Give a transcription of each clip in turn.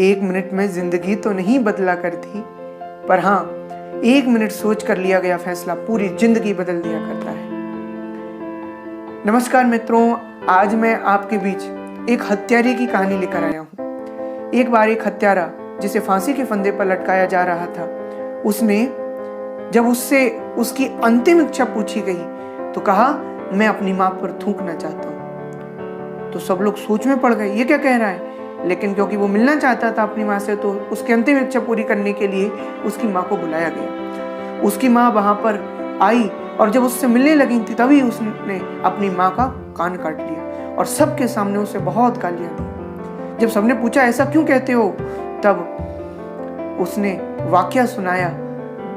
1 minute में जिंदगी तो नहीं बदला करती, पर हाँ 1 मिनट सोच कर लिया गया फैसला पूरी जिंदगी बदल दिया करता है। नमस्कार मित्रों, आज मैं आपके बीच एक हत्यारे की कहानी लेकर आया हूँ। एक बार एक हत्यारा जिसे फांसी के फंदे पर लटकाया जा रहा था, उसने जब उससे उसकी अंतिम इच्छा पूछी गई तो कहा, मैं अपनी मां पर थूकना चाहता हूं। तो सब लोग सोच में पड़ गए, ये क्या कह रहा है। लेकिन क्योंकि वो मिलना चाहता था अपनी मां से, तो उसकी अंतिम इच्छा पूरी करने के लिए उसकी मां को बुलाया गया। उसकी मां वहां पर आई और जब उससे मिलने लगी थी तभी उसने अपनी मां का कान काट लिया और सबके सामने उसे बहुत गालियां दी। जब सबने पूछा ऐसा क्यों कहते हो, तब उसने वाकया सुनाया।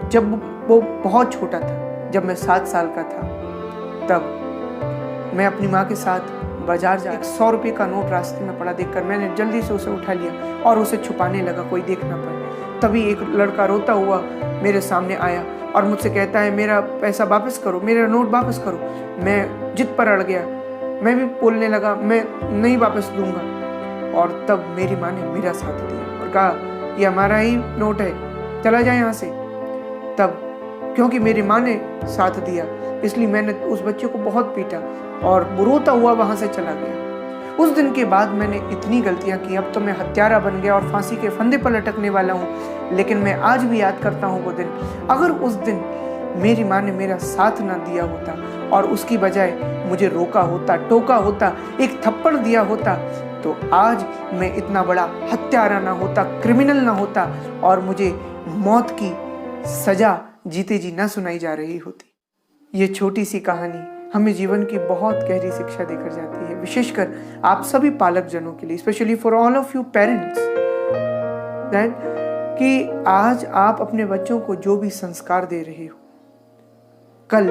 जब वो बहुत छोटा था, जब मैं 7 साल का था, तब मैं अपनी माँ के साथ बाजार जा 100 रुपये का नोट रास्ते में पड़ा देखकर मैंने जल्दी से उसे उठा लिया और उसे छुपाने लगा, कोई देख ना पाए। तभी एक लड़का रोता हुआ मेरे सामने आया और मुझसे कहता है, मेरा पैसा वापस करो, मेरा नोट वापस करो। मैं जिद पर अड़ गया, मैं भी बोलने लगा, मैं नहीं वापस दूंगा। और तब मेरी माँ ने मेरा साथ दिया और कहा, ये हमारा ही नोट है, चला जाए यहाँ से। तब क्योंकि मेरी माँ ने साथ दिया, इसलिए मैंने उस बच्चे को बहुत पीटा और रोता हुआ वहां से चला गया। उस दिन के बाद मैंने इतनी गलतियां की, अब तो मैं हत्यारा बन गया और फांसी के फंदे पर लटकने वाला हूँ। लेकिन मैं आज भी याद करता हूँ वो दिन। अगर उस दिन मेरी माँ ने मेरा साथ ना दिया होता और उसकी बजाय मुझे रोका होता, टोका होता, एक थप्पड़ दिया होता, तो आज मैं इतना बड़ा हत्यारा ना होता, क्रिमिनल ना होता और मुझे मौत की सजा जीते जी ना सुनाई जा रही होती। ये छोटी सी कहानी हमें जीवन की बहुत गहरी शिक्षा देकर जाती है, विशेषकर आप सभी पालक जनों के लिए, specially for all of you parents, that कि आज आप अपने बच्चों को जो भी संस्कार दे रहे हो, कल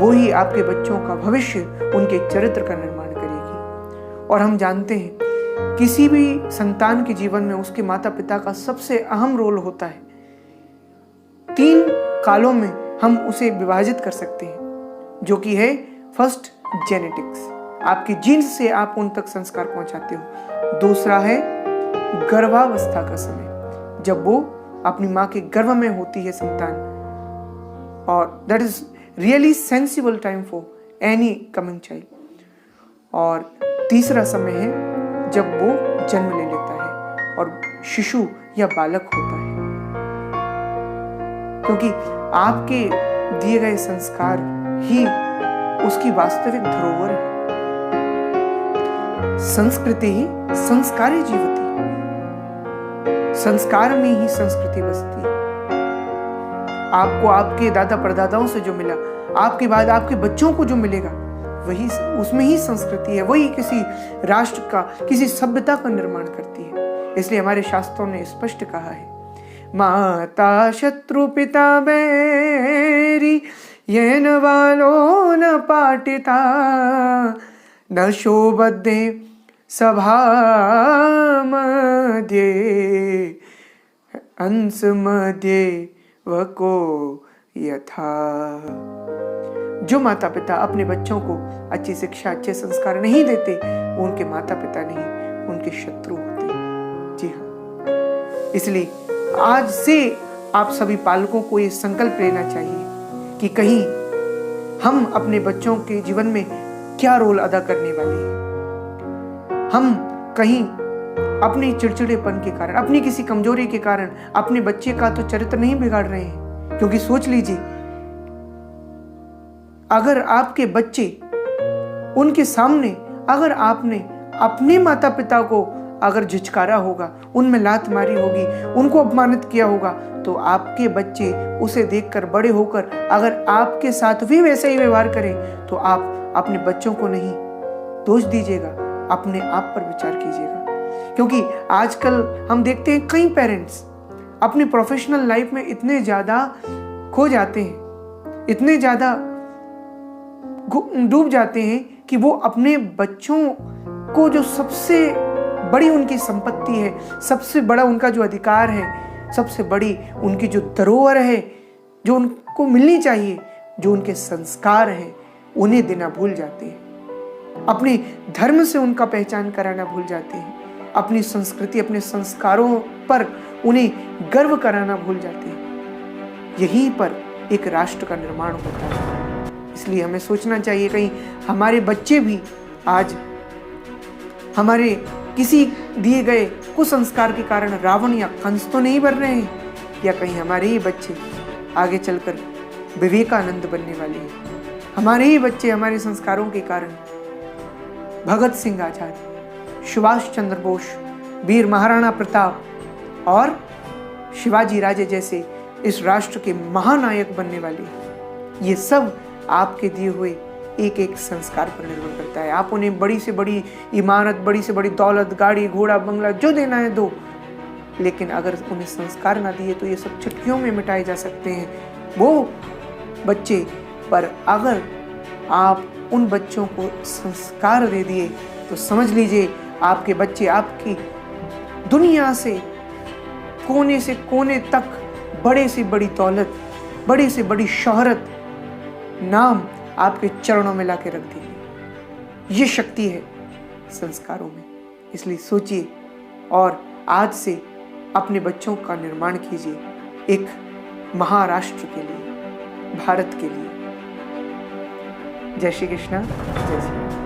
वो ही आपके बच्चों का भविष्य, उनके चरित्र का निर्माण करेगी। और हम जानते हैं किसी भी संतान के जीवन में उसके माता पिता का सबसे अहम रोल होता है। 3 कालों में हम उसे विभाजित कर सकते हैं, जो कि है फर्स्ट जेनेटिक्स, आपके जीन्स से आप उन तक संस्कार पहुंचाते हो। दूसरा है गर्भावस्था का समय, जब वो अपनी माँ के गर्भ में होती है संतान, और that is really sensible time for any coming child. और तीसरा समय है जब वो जन्म ले लेता है और शिशु या बालक होता है, क्योंकि आपके दिए गए संस्कार ही उसकी वास्तविक धरोहर है। संस्कृति ही संस्कारी जीवती, संस्कार में ही संस्कृति बसती है। आपको आपके दादा परदादाओं से जो मिला, आपके बाद आपके बच्चों को जो मिलेगा, वही उसमें ही संस्कृति है, वही किसी राष्ट्र का, किसी सभ्यता का निर्माण करती है। इसलिए हमारे शास्त्रों ने स्पष्ट कहा है, माता शत्रु पिता बैरी, येन वालो न पाटिता, न शोभद्दे सभा मध्ये, हंस मध्ये वको यथा। जो माता पिता अपने बच्चों को अच्छी शिक्षा, अच्छे संस्कार नहीं देते, वो उनके माता पिता नहीं, उनके शत्रु होते। जी हाँ, इसलिए आज से आप सभी पालकों को ये संकल्प लेना चाहिए कि कहीं हम अपने बच्चों के जीवन में क्या रोल अदा करने वाले हैं। हम कहीं अपने चिड़चिड़ेपन के कारण, अपनी किसी कमजोरी के कारण अपने बच्चे का तो चरित्र नहीं बिगाड़ रहे हैं। क्योंकि सोच लीजिए, अगर आपके बच्चे, उनके सामने अगर आपने अपने माता पिता को अगर झिझकारा होगा, उनमें लात मारी होगी, उनको अपमानित किया होगा, तो आपके बच्चे उसे देखकर बड़े होकर अगर आपके साथ भी वैसे ही व्यवहार करें, तो आप अपने बच्चों को नहीं दोष दीजिएगा, अपने आप पर विचार कीजिएगा। क्योंकि आजकल हम देखते हैं कई पेरेंट्स अपनी प्रोफेशनल लाइफ में इतने ज्यादा खो जाते हैं, इतने ज्यादा डूब जाते हैं कि वो अपने बच्चों को जो सबसे बड़ी उनकी संपत्ति है, सबसे बड़ा उनका जो अधिकार है, सबसे बड़ी उनकी जो धरोहर है, जो उनको मिलनी चाहिए, जो उनके संस्कार हैं, उन्हें देना भूल जाते हैं। अपने धर्म से उनका पहचान कराना भूल जाते हैं। अपनी संस्कृति, अपने संस्कारों पर उन्हें गर्व कराना भूल जाते हैं। यहीं पर एक राष्ट्र का निर्माण होता है। इसलिए हमें सोचना चाहिए कहीं हमारे बच्चे भी आज हमारे किसी दिए गए कुसंस्कार के कारण रावण या कंस तो नहीं बन रहे हैं, या कहीं हमारे ही बच्चे आगे चलकर विवेकानंद बनने वाले हैं। हमारे ही बच्चे हमारे संस्कारों के कारण भगत सिंह आजाद, सुभाष चंद्र बोस, वीर महाराणा प्रताप और शिवाजी राजे जैसे इस राष्ट्र के महानायक बनने वाले हैं। ये सब आपके दिए हुए एक एक संस्कार पर निर्भर करता है। आप उन्हें बड़ी से बड़ी इमारत, बड़ी से बड़ी दौलत, गाड़ी, घोड़ा, बंगला जो देना है दो, लेकिन अगर उन्हें संस्कार ना दिए तो ये सब चुटकियों में मिटाए जा सकते हैं वो बच्चे। पर अगर आप उन बच्चों को संस्कार दे दिए तो समझ लीजिए आपके बच्चे आपकी दुनिया से कोने तक बड़े से बड़ी दौलत, बड़े से बड़ी शोहरत, नाम आपके चरणों में लाके रख देंगे। ये शक्ति है संस्कारों में। इसलिए सोचिए और आज से अपने बच्चों का निर्माण कीजिए एक महाराष्ट्र के लिए, भारत के लिए। जय श्री कृष्णा, जय श्री राम।